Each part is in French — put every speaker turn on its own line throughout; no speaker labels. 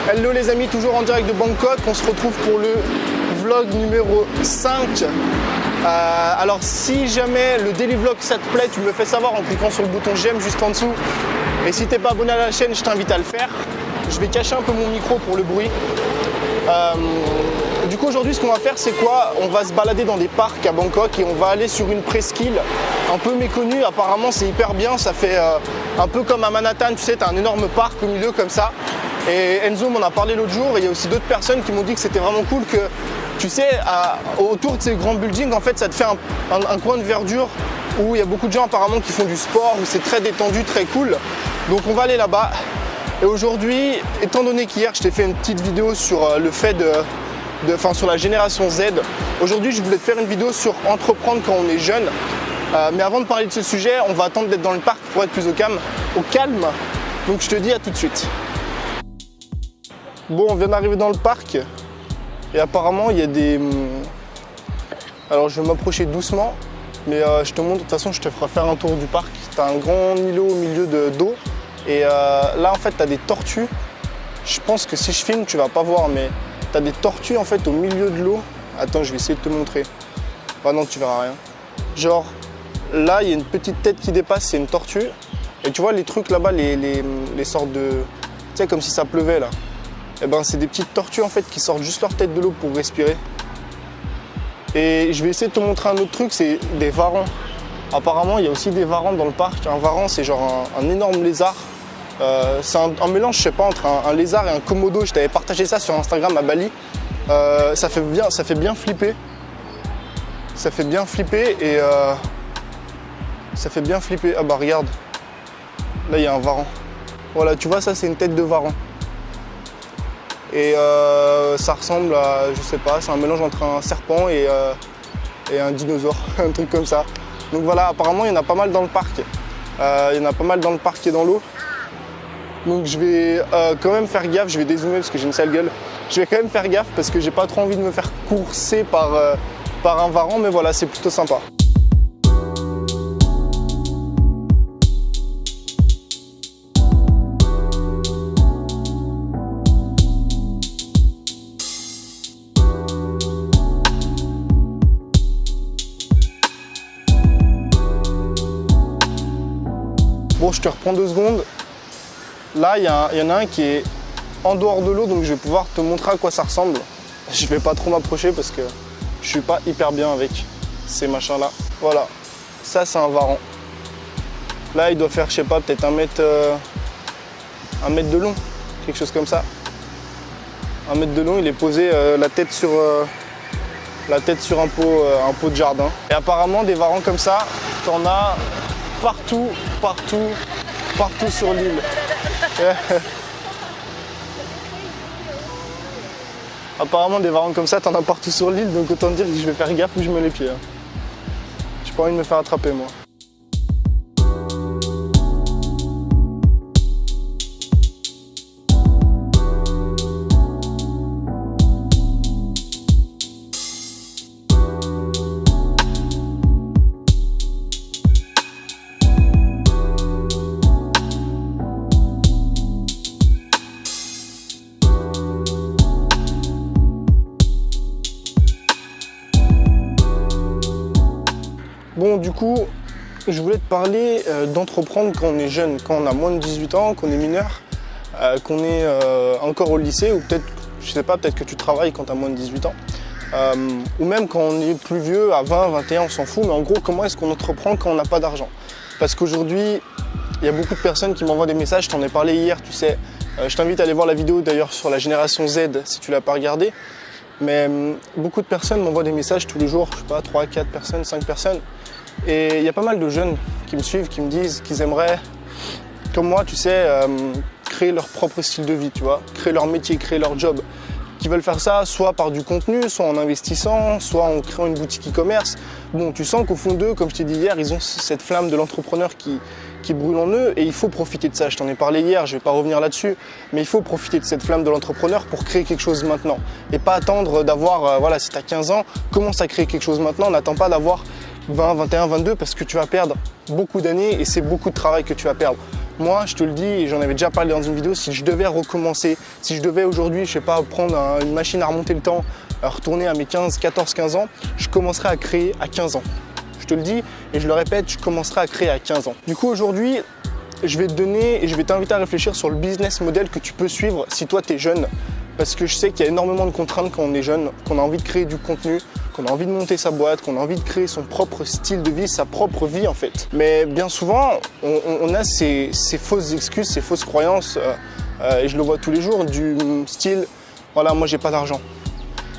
Hello les amis, toujours en direct de Bangkok, on se retrouve pour le vlog numéro 5. Alors si jamais le daily vlog ça te plaît, tu me le fais savoir en cliquant sur le bouton j'aime juste en dessous. Et si t'es pas abonné à la chaîne, je t'invite à le faire. Je vais cacher un peu mon micro pour le bruit. Du coup aujourd'hui ce qu'on va faire c'est quoi? On va se balader dans des parcs à Bangkok et on va aller sur une presqu'île un peu méconnue. Apparemment c'est hyper bien, ça fait un peu comme à Manhattan, tu sais, t'as un énorme parc au milieu comme ça. Et Enzo m'en a parlé l'autre jour et il y a aussi d'autres personnes qui m'ont dit que c'était vraiment cool que, tu sais, autour de ces grands buildings, en fait, ça te fait un coin de verdure où il y a beaucoup de gens apparemment qui font du sport, où c'est très détendu, très cool. Donc on va aller là-bas. Et aujourd'hui, étant donné qu'hier, je t'ai fait une petite vidéo sur le fait sur la génération Z, aujourd'hui, je voulais te faire une vidéo sur entreprendre quand on est jeune. Mais avant de parler de ce sujet, on va attendre d'être dans le parc pour être plus au calme. Donc je te dis à tout de suite. Bon, on vient d'arriver dans le parc et apparemment il y a des... Alors je vais m'approcher doucement, mais je te montre, de toute façon je te ferai faire un tour du parc. Tu as un grand îlot au milieu d'eau et là en fait tu as des tortues. Je pense que si je filme tu vas pas voir, mais tu as des tortues en fait au milieu de l'eau. Attends, je vais essayer de te montrer. Ah non, tu verras rien. Genre là il y a une petite tête qui dépasse, c'est une tortue. Et tu vois les trucs là-bas, les sortes de... Tu sais, comme si ça pleuvait là. Eh ben, c'est des petites tortues en fait qui sortent juste leur tête de l'eau pour respirer. Et je vais essayer de te montrer un autre truc, c'est des varans. Apparemment, il y a aussi des varans dans le parc. Un varan, c'est genre un énorme lézard. C'est un mélange, je sais pas, entre un lézard et un komodo. Je t'avais partagé ça sur Instagram à Bali. Ça fait bien flipper. Ça fait bien flipper et ça fait bien flipper. Ah bah regarde, là il y a un varan. Voilà, tu vois, ça c'est une tête de varan. Et ça ressemble à, je sais pas, c'est un mélange entre un serpent et un dinosaure, un truc comme ça. Donc voilà, apparemment il y en a pas mal dans le parc. Il y en a pas mal dans le parc et dans l'eau. Donc je vais quand même faire gaffe, je vais dézoomer parce que j'ai une sale gueule. Je vais quand même faire gaffe parce que j'ai pas trop envie de me faire courser par un varan, mais voilà, c'est plutôt sympa. Bon, je te reprends 2 secondes. Là, il y en a un qui est en dehors de l'eau, donc je vais pouvoir te montrer à quoi ça ressemble. Je vais pas trop m'approcher parce que je suis pas hyper bien avec ces machins-là. Voilà, ça c'est un varan. Là, il doit faire, je sais pas, peut-être 1 mètre de long, quelque chose comme ça. 1 mètre de long, il est posé la tête sur un pot de jardin. Et apparemment, des varans comme ça, t'en as partout sur l'île. Apparemment des varans comme ça, t'en as partout sur l'île, donc autant dire que je vais faire gaffe où je mets les pieds. J'ai pas envie de me faire attraper moi. Bon, du coup, je voulais te parler d'entreprendre quand on est jeune, quand on a moins de 18 ans, qu'on est mineur, qu'on est encore au lycée, ou peut-être, je sais pas, peut-être que tu travailles quand tu as moins de 18 ans, ou même quand on est plus vieux, à 20, 21, on s'en fout, mais en gros, comment est-ce qu'on entreprend quand on n'a pas d'argent? Parce qu'aujourd'hui, il y a beaucoup de personnes qui m'envoient des messages, je t'en ai parlé hier, tu sais, je t'invite à aller voir la vidéo d'ailleurs sur la génération Z si tu l'as pas regardée. Mais beaucoup de personnes m'envoient des messages tous les jours, je sais pas, 3, 4 personnes, 5 personnes. Et il y a pas mal de jeunes qui me suivent, qui me disent qu'ils aimeraient, comme moi, tu sais, créer leur propre style de vie, tu vois, créer leur métier, créer leur job. Qui veulent faire ça soit par du contenu, soit en investissant, soit en créant une boutique e-commerce. Bon, tu sens qu'au fond d'eux, comme je t'ai dit hier, ils ont cette flamme de l'entrepreneur qui brûle en eux et il faut profiter de ça. Je t'en ai parlé hier, je ne vais pas revenir là-dessus, mais il faut profiter de cette flamme de l'entrepreneur pour créer quelque chose maintenant. Et pas attendre d'avoir, voilà, si tu as 15 ans, commence à créer quelque chose maintenant, n'attends pas d'avoir 20, 21, 22 parce que tu vas perdre beaucoup d'années et c'est beaucoup de travail que tu vas perdre. Moi, je te le dis, et j'en avais déjà parlé dans une vidéo, si je devais recommencer, si je devais aujourd'hui, je sais pas, prendre une machine à remonter le temps, retourner à mes 14-15 ans, je commencerais à créer à 15 ans. Je te le dis et je le répète, je commencerai à créer à 15 ans. Du coup, aujourd'hui, je vais te donner et je vais t'inviter à réfléchir sur le business model que tu peux suivre si toi, tu es jeune. Parce que je sais qu'il y a énormément de contraintes quand on est jeune, qu'on a envie de créer du contenu, qu'on a envie de monter sa boîte, qu'on a envie de créer son propre style de vie, sa propre vie en fait. Mais bien souvent, on a ces fausses excuses, ces fausses croyances, et je le vois tous les jours, du style « voilà, moi j'ai pas d'argent ».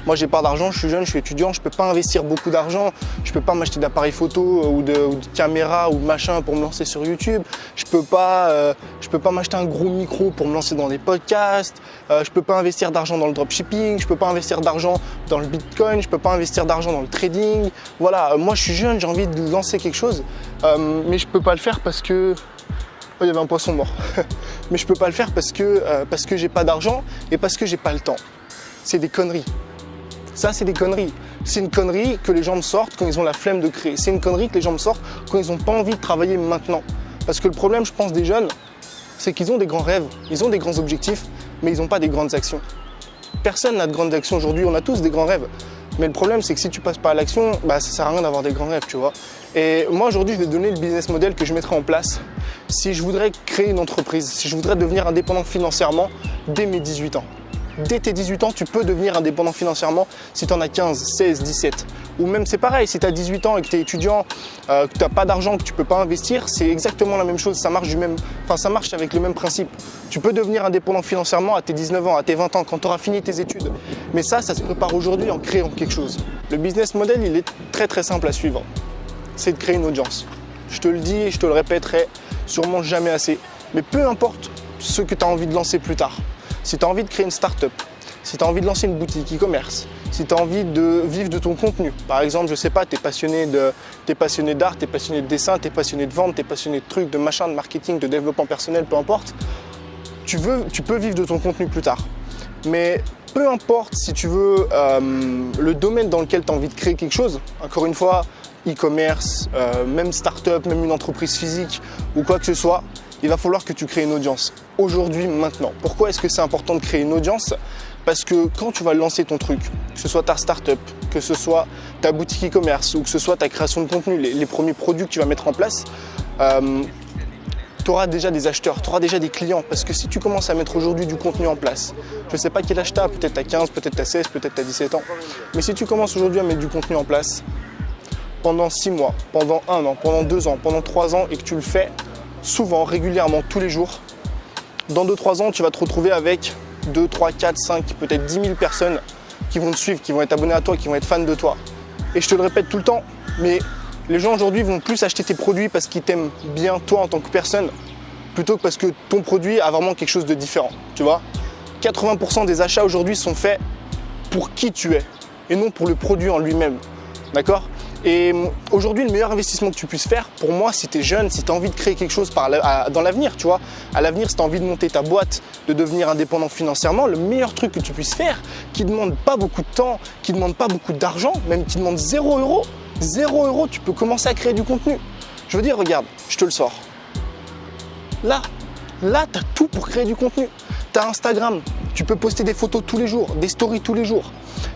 Moi, j'ai pas d'argent, je suis jeune, je suis étudiant, je peux pas investir beaucoup d'argent, je peux pas m'acheter d'appareils photo ou de caméra ou de machin pour me lancer sur YouTube. Je peux pas m'acheter un gros micro pour me lancer dans des podcasts. Je peux pas investir d'argent dans le dropshipping, je peux pas investir d'argent dans le Bitcoin, je peux pas investir d'argent dans le trading. Voilà, moi je suis jeune, j'ai envie de lancer quelque chose, mais je peux pas le faire parce que oh, il y avait un poisson mort. Mais je peux pas le faire parce que j'ai pas d'argent et parce que j'ai pas le temps. C'est des conneries. Ça, c'est des conneries. C'est une connerie que les gens me sortent quand ils ont la flemme de créer. C'est une connerie que les gens me sortent quand ils n'ont pas envie de travailler maintenant. Parce que le problème, je pense, des jeunes, c'est qu'ils ont des grands rêves, ils ont des grands objectifs, mais ils n'ont pas des grandes actions. Personne n'a de grandes actions aujourd'hui, on a tous des grands rêves. Mais le problème, c'est que si tu passes pas à l'action, ça sert à rien d'avoir des grands rêves, tu vois. Et moi, aujourd'hui, je vais te donner le business model que je mettrai en place si je voudrais créer une entreprise, si je voudrais devenir indépendant financièrement dès mes 18 ans. Dès tes 18 ans, tu peux devenir indépendant financièrement si tu en as 15, 16, 17. Ou même c'est pareil, si tu as 18 ans et que tu es étudiant, que tu n'as pas d'argent, que tu ne peux pas investir, c'est exactement la même chose. Ça marche avec le même principe. Tu peux devenir indépendant financièrement à tes 19 ans, à tes 20 ans, quand tu auras fini tes études. Mais ça se prépare aujourd'hui en créant quelque chose. Le business model, il est très très simple à suivre. C'est de créer une audience. Je te le dis et je te le répéterai sûrement jamais assez. Mais peu importe ce que tu as envie de lancer plus tard. Si tu as envie de créer une start-up, si tu as envie de lancer une boutique e-commerce, si tu as envie de vivre de ton contenu, par exemple, je sais pas, tu es passionné d'art, tu es passionné de dessin, tu es passionné de vente, tu es passionné de trucs, de machin, de marketing, de développement personnel, peu importe, tu peux vivre de ton contenu plus tard. Mais peu importe si tu veux le domaine dans lequel tu as envie de créer quelque chose, encore une fois, e-commerce, même start-up, même une entreprise physique ou quoi que ce soit, il va falloir que tu crées une audience aujourd'hui, maintenant. Pourquoi est-ce que c'est important de créer une audience? Parce que quand tu vas lancer ton truc, que ce soit ta start-up, que ce soit ta boutique e-commerce ou que ce soit ta création de contenu, les premiers produits que tu vas mettre en place, tu auras déjà des acheteurs, tu auras déjà des clients. Parce que si tu commences à mettre aujourd'hui du contenu en place, je ne sais pas quel âge tu as, peut-être tu as 15, peut-être tu as 16, peut-être tu as 17 ans. Mais si tu commences aujourd'hui à mettre du contenu en place, pendant 6 mois, pendant 1 an, pendant 2 ans, pendant 3 ans et que tu le fais souvent, régulièrement, tous les jours, dans 2-3 ans, tu vas te retrouver avec 2, 3, 4, 5, peut-être 10 000 personnes qui vont te suivre, qui vont être abonnées à toi, qui vont être fans de toi. Et je te le répète tout le temps, mais les gens aujourd'hui vont plus acheter tes produits parce qu'ils t'aiment bien toi en tant que personne, plutôt que parce que ton produit a vraiment quelque chose de différent, tu vois. 80% des achats aujourd'hui sont faits pour qui tu es et non pour le produit en lui-même, d'accord ? Et aujourd'hui, le meilleur investissement que tu puisses faire, pour moi, si tu es jeune, si tu as envie de créer quelque chose dans l'avenir, tu vois, à l'avenir, si tu as envie de monter ta boîte, de devenir indépendant financièrement, le meilleur truc que tu puisses faire, qui ne demande pas beaucoup de temps, qui ne demande pas beaucoup d'argent, même qui demande 0 €, 0 €, tu peux commencer à créer du contenu. Je veux dire, regarde, je te le sors. Là, tu as tout pour créer du contenu. Tu as Instagram, tu peux poster des photos tous les jours, des stories tous les jours.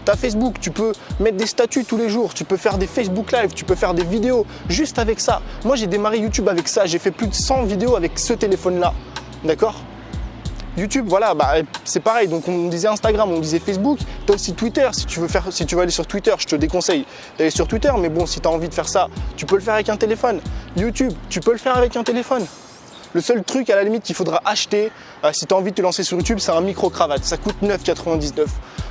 Tu as Facebook, tu peux mettre des statuts tous les jours, tu peux faire des Facebook Live, tu peux faire des vidéos juste avec ça. Moi, j'ai démarré YouTube avec ça, j'ai fait plus de 100 vidéos avec ce téléphone-là, d'accord ? YouTube, voilà, c'est pareil. Donc, on disait Instagram, on disait Facebook. Tu as aussi Twitter. Si tu veux aller sur Twitter, je te déconseille d'aller sur Twitter. Mais bon, si tu as envie de faire ça, tu peux le faire avec un téléphone. YouTube, tu peux le faire avec un téléphone. Le seul truc à la limite qu'il faudra acheter si tu as envie de te lancer sur YouTube, c'est un micro-cravate. Ça coûte 9,99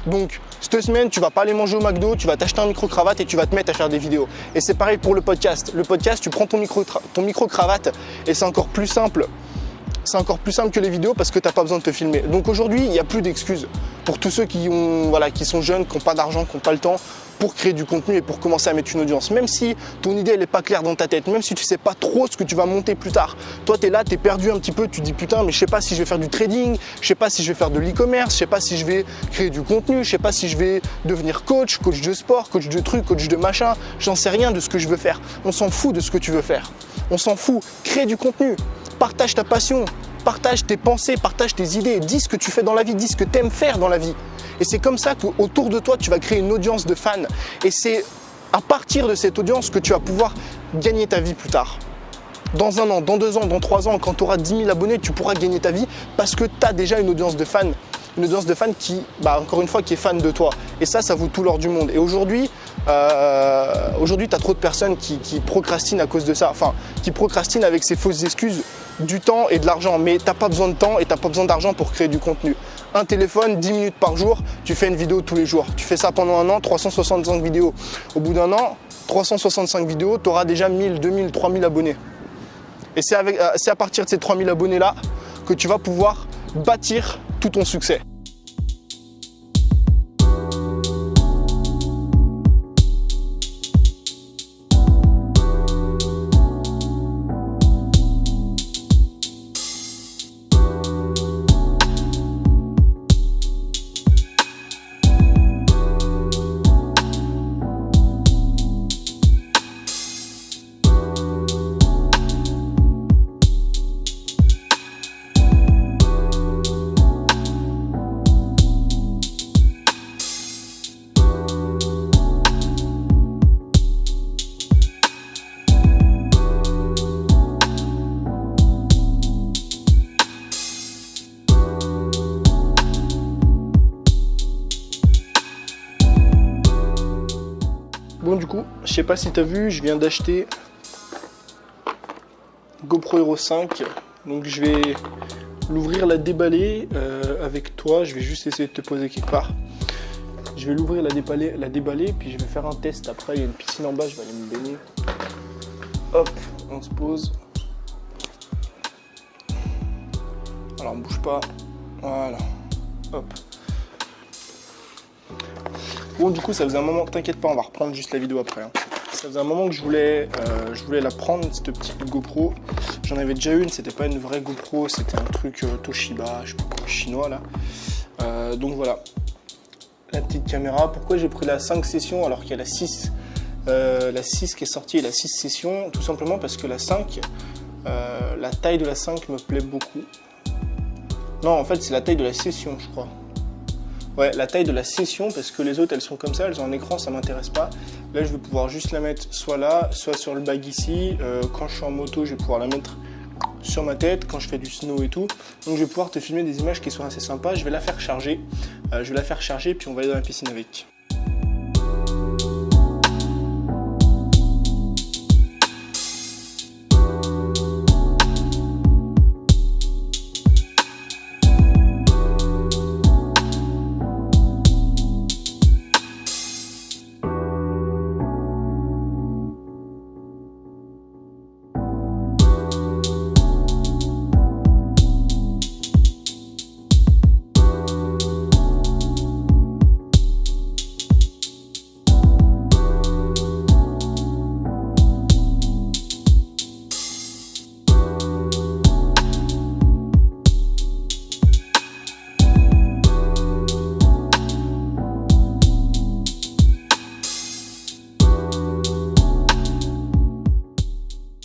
€. Donc, cette semaine, tu vas pas aller manger au McDo, tu vas t'acheter un micro-cravate et tu vas te mettre à faire des vidéos. Et c'est pareil pour le podcast. Le podcast, tu prends ton micro-cravate et c'est encore plus simple. C'est encore plus simple que les vidéos parce que tu n'as pas besoin de te filmer. Donc aujourd'hui, il n'y a plus d'excuses pour tous ceux qui sont jeunes, qui n'ont pas d'argent, qui n'ont pas le temps pour créer du contenu et pour commencer à mettre une audience. Même si ton idée n'est pas claire dans ta tête, même si tu ne sais pas trop ce que tu vas monter plus tard. Toi, tu es là, tu es perdu un petit peu, tu te dis putain, mais je ne sais pas si je vais faire du trading, je ne sais pas si je vais faire de l'e-commerce, je ne sais pas si je vais créer du contenu, je ne sais pas si je vais devenir coach de sport, coach de trucs, coach de machin. J'en sais rien de ce que je veux faire. On s'en fout de ce que tu veux faire. On s'en fout. Crée du contenu. partage ta passion, partage tes pensées, partage tes idées, dis ce que tu fais dans la vie, dis ce que tu aimes faire dans la vie. Et c'est comme ça qu'autour de toi, tu vas créer une audience de fans. Et c'est à partir de cette audience que tu vas pouvoir gagner ta vie plus tard. Dans 1 an, dans 2 ans, dans 3 ans, quand tu auras 10 000 abonnés, tu pourras gagner ta vie parce que tu as déjà une audience de fans. Une audience de fans qui, encore une fois, qui est fan de toi. Et ça vaut tout l'or du monde. Et aujourd'hui, tu as trop de personnes qui procrastinent à cause de ça. Enfin, qui procrastinent avec ces fausses excuses du temps et de l'argent. Mais tu n'as pas besoin de temps et tu n'as pas besoin d'argent pour créer du contenu. Un téléphone, 10 minutes par jour, tu fais une vidéo tous les jours. Tu fais ça pendant 1 an, 365 vidéos. Au bout d'1 an, 365 vidéos, tu auras déjà 1000, 2000, 3000 abonnés. Et c'est à partir de ces 3000 abonnés-là que tu vas pouvoir bâtir tout ton succès. Bon, du coup, je sais pas si tu as vu, je viens d'acheter GoPro Hero 5. Donc je vais l'ouvrir, la déballer avec toi. Je vais juste essayer de te poser quelque part. Je vais l'ouvrir, la déballer, puis je vais faire un test. Après, il y a une piscine en bas, je vais aller me baigner. Hop, on se pose. Alors, on bouge pas. Voilà. Hop. Bon, du coup, ça faisait un moment, t'inquiète pas, on va reprendre juste la vidéo après. Hein. Ça faisait un moment que je voulais la prendre, cette petite GoPro. J'en avais déjà une, c'était pas une vraie GoPro, c'était un truc Toshiba, je sais pas quoi, chinois là. Donc voilà, la petite caméra. Pourquoi j'ai pris la 5 sessions alors qu'il y a la 6 qui est sortie et la 6 sessions? Tout simplement parce que la 5, la taille de la 5 me plaît beaucoup. Non, en fait, c'est la taille de la session, je crois. Ouais, la taille de la session, parce que les autres elles sont comme ça, elles ont un écran, ça m'intéresse pas. Là je vais pouvoir juste la mettre soit là, soit sur le bag ici. Quand je suis en moto, je vais pouvoir la mettre sur ma tête, quand je fais du snow et tout. Donc je vais pouvoir te filmer des images qui sont assez sympas. Je vais la faire charger, puis on va aller dans la piscine avec.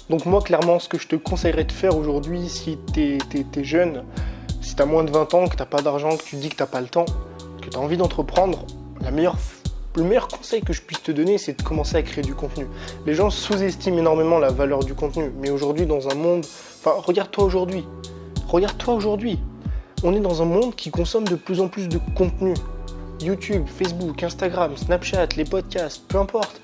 Donc moi clairement ce que je te conseillerais de faire aujourd'hui si t'es jeune, si t'as moins de 20 ans, que t'as pas d'argent, que tu te dis que t'as pas le temps, que t'as envie d'entreprendre, le meilleur conseil que je puisse te donner c'est de commencer à créer du contenu. Les gens sous-estiment énormément la valeur du contenu, mais aujourd'hui dans un monde, enfin regarde-toi aujourd'hui, on est dans un monde qui consomme de plus en plus de contenu. YouTube, Facebook, Instagram, Snapchat, les podcasts, peu importe.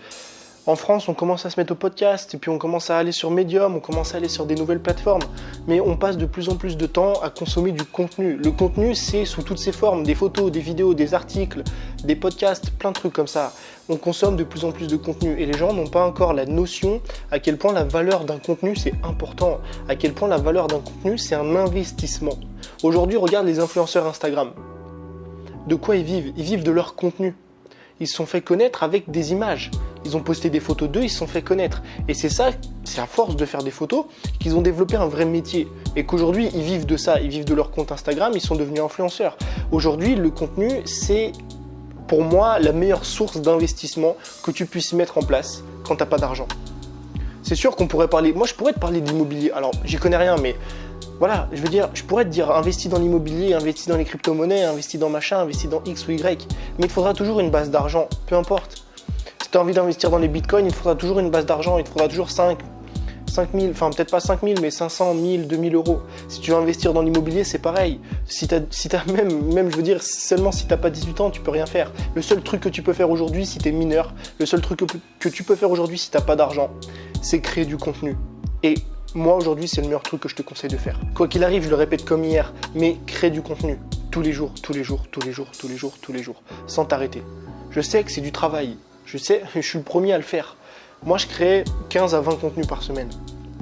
En France, on commence à se mettre au podcast et puis on commence à aller sur Medium, on commence à aller sur des nouvelles plateformes. Mais on passe de plus en plus de temps à consommer du contenu. Le contenu, c'est sous toutes ses formes, des photos, des vidéos, des articles, des podcasts, plein de trucs comme ça. On consomme de plus en plus de contenu et les gens n'ont pas encore la notion à quel point la valeur d'un contenu, c'est important. À quel point la valeur d'un contenu, c'est un investissement. Aujourd'hui, regarde les influenceurs Instagram. De quoi ils vivent? Ils vivent de leur contenu. Ils se sont fait connaître avec des images. Ils ont posté des photos d'eux, ils se sont fait connaître. Et c'est ça, c'est à force de faire des photos qu'ils ont développé un vrai métier. Et qu'aujourd'hui, ils vivent de ça, ils vivent de leur compte Instagram, ils sont devenus influenceurs. Aujourd'hui, le contenu, c'est pour moi la meilleure source d'investissement que tu puisses mettre en place quand tu n'as pas d'argent.
C'est sûr qu'on pourrait parler, moi je pourrais te parler d'immobilier, alors j'y connais rien, mais voilà, je veux dire, je pourrais te dire investis dans l'immobilier, investis dans les crypto-monnaies, investis dans machin, investis dans X ou Y, mais il te faudra toujours une base d'argent, peu importe. Si tu as envie d'investir dans les bitcoins, il te faudra toujours une base d'argent, il te faudra toujours 5 000, enfin peut-être pas 5 000, mais 500, 1000, 2000 euros. Si tu veux investir dans l'immobilier, c'est pareil. Si t'as même, je veux dire, seulement si tu n'as pas 18 ans, tu peux rien faire. Le seul truc que tu peux faire aujourd'hui si tu es mineur, le seul truc que tu peux faire aujourd'hui si tu n'as pas d'argent, c'est créer du contenu. Et moi, aujourd'hui, c'est le meilleur truc que je te conseille de faire. Quoi qu'il arrive, je le répète comme hier, mais crée du contenu. Tous les jours, tous les jours, tous les jours, tous les jours, tous les jours, sans t'arrêter. Je sais que c'est du travail. Je sais, je suis le premier à le faire. Moi, je crée 15 à 20 contenus par semaine.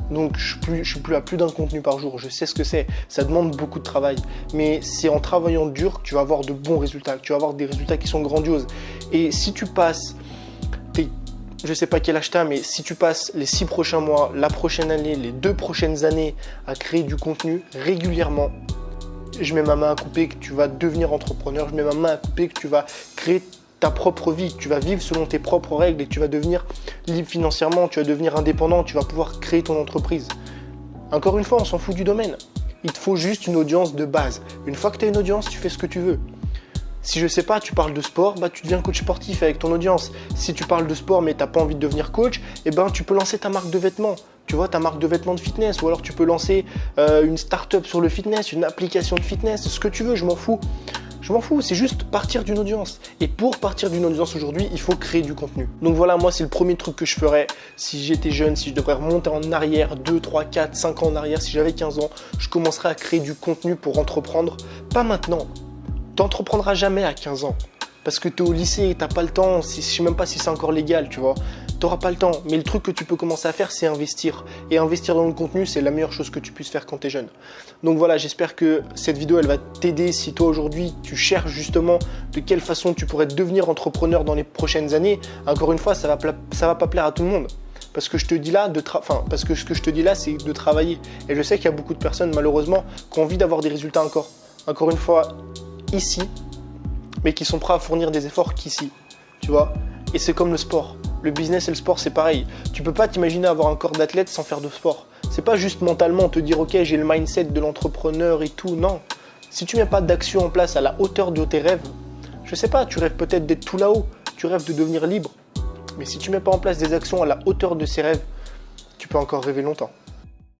Donc, je suis plus à plus d'un contenu par jour. Je sais ce que c'est. Ça demande beaucoup de travail. Mais c'est en travaillant dur que tu vas avoir de bons résultats. Que tu vas avoir des résultats qui sont grandioses. Et si tu passes, je ne sais pas quel âge tu as, mais si tu passes les 6 prochains mois, la prochaine année, les 2 prochaines années à créer du contenu régulièrement, je mets ma main à couper que tu vas devenir entrepreneur. Je mets ma main à couper que tu vas créer ta propre vie, tu vas vivre selon tes propres règles et tu vas devenir libre financièrement, tu vas devenir indépendant, tu vas pouvoir créer ton entreprise. Encore une fois, on s'en fout du domaine. Il te faut juste une audience de base. Une fois que tu as une audience, tu fais ce que tu veux. Si je sais pas, tu parles de sport, bah tu deviens coach sportif avec ton audience. Si tu parles de sport mais tu n'as pas envie de devenir coach, eh ben tu peux lancer ta marque de vêtements. Tu vois, ta marque de vêtements de fitness, ou alors tu peux lancer une start-up sur le fitness, une application de fitness, ce que tu veux, je m'en fous. Je m'en fous, c'est juste partir d'une audience. Et pour partir d'une audience aujourd'hui, il faut créer du contenu. Donc voilà, moi c'est le premier truc que je ferais si j'étais jeune, si je devrais remonter en arrière, 2, 3, 4, 5 ans en arrière, si j'avais 15 ans, je commencerais à créer du contenu pour entreprendre. Pas maintenant. Tu n'entreprendras jamais à 15 ans. Parce que tu es au lycée et tu n'as pas le temps, je ne sais même pas si c'est encore légal, tu vois. Tu n'auras pas le temps, mais le truc que tu peux commencer à faire, c'est investir. Et investir dans le contenu, c'est la meilleure chose que tu puisses faire quand tu es jeune. Donc voilà, j'espère que cette vidéo, elle va t'aider si toi aujourd'hui, tu cherches justement de quelle façon tu pourrais devenir entrepreneur dans les prochaines années. Encore une fois, ça va pas plaire à tout le monde. Parce que je te dis là, parce que ce que je te dis là, c'est de travailler. Et je sais qu'il y a beaucoup de personnes, malheureusement, qui ont envie d'avoir des résultats encore une fois, ici, mais qui sont prêts à fournir des efforts qu'ici, tu vois. Et c'est comme le sport. Le business et le sport, c'est pareil. Tu peux pas t'imaginer avoir un corps d'athlète sans faire de sport. C'est pas juste mentalement te dire ok, j'ai le mindset de l'entrepreneur et tout. Non. Si tu mets pas d'action en place à la hauteur de tes rêves, je sais pas, tu rêves peut-être d'être tout là-haut, tu rêves de devenir libre. Mais si tu mets pas en place des actions à la hauteur de ces rêves, tu peux encore rêver longtemps.